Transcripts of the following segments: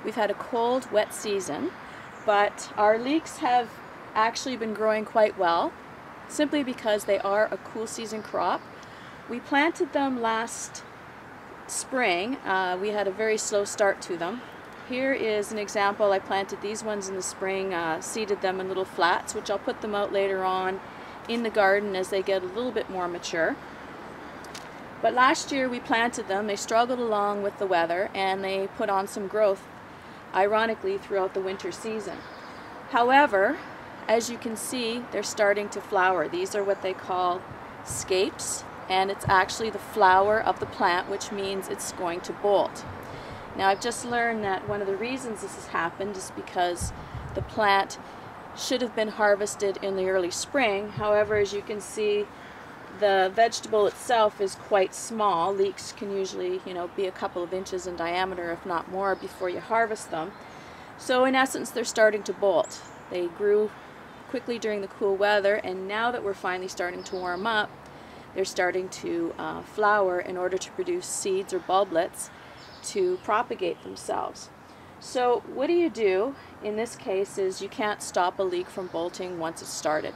We've had a cold, wet season, but our leeks have actually been growing quite well, simply because they are a cool season crop. We planted them last spring. We had a very slow start to them. Here is an example. I planted these ones in the spring, seeded them in little flats, which I'll put them out later on in the garden as they get a little bit more mature. But last year we planted them. They struggled along with the weather and they put on some growth, ironically, throughout the winter season. However, as you can see, they're starting to flower. These are what they call scapes, and it's actually the flower of the plant, which means it's going to bolt. Now, I've just learned that one of the reasons this has happened is because the plant should have been harvested in the early spring. However, as you can see, the vegetable itself is quite small. Leeks can usually, be a couple of inches in diameter, if not more, before you harvest them. So in essence, they're starting to bolt. They grew quickly during the cool weather, and now that we're finally starting to warm up, they're starting to flower in order to produce seeds or bulblets to propagate themselves. So what do in this case is you can't stop a leek from bolting once it's started.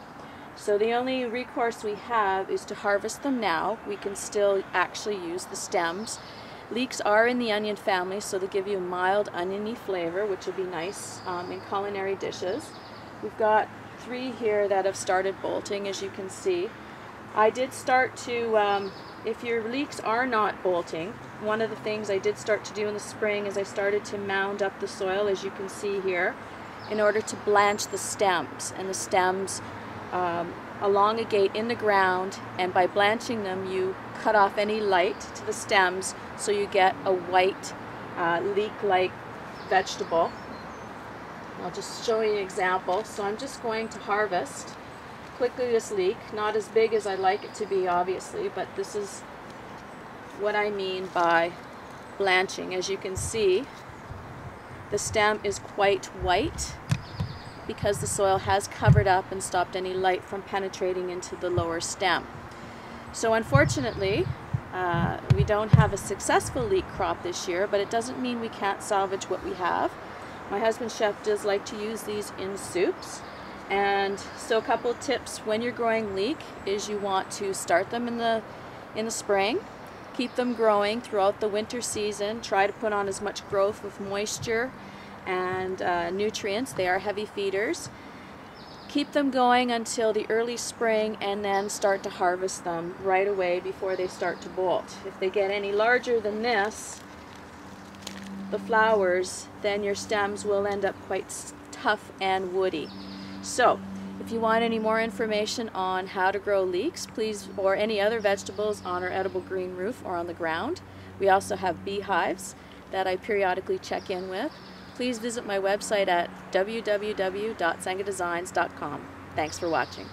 So the only recourse we have is to harvest them now. We can still actually use the stems. Leeks are in the onion family, so they give you a mild oniony flavor, which will be nice in culinary dishes. We've got 3 here that have started bolting, as you can see. I did start to, if your leeks are not bolting, one of the things I did start to do in the spring is I started to mound up the soil, as you can see here, in order to blanch the stems. And the stems elongate in the ground, and by blanching them you cut off any light to the stems so you get a white leek-like vegetable. I'll just show you an example. So I'm just going to harvest quickly this leek, not as big as I'd like it to be, obviously, but this is what I mean by blanching. As you can see, the stem is quite white because the soil has covered up and stopped any light from penetrating into the lower stem. So unfortunately, we don't have a successful leek crop this year, but it doesn't mean we can't salvage what we have. My husband chef does like to use these in soups. And so a couple of tips when you're growing leek is you want to start them in the spring, keep them growing throughout the winter season, try to put on as much growth with moisture and nutrients. They are heavy feeders. Keep them going until the early spring and then start to harvest them right away before they start to bolt. If they get any larger than this, the flowers, then your stems will end up quite tough and woody. So, if you want any more information on how to grow leeks, please, or any other vegetables on our edible green roof or on the ground, we also have beehives that I periodically check in with. Please visit my website at www.sengadesigns.com. Thanks for watching.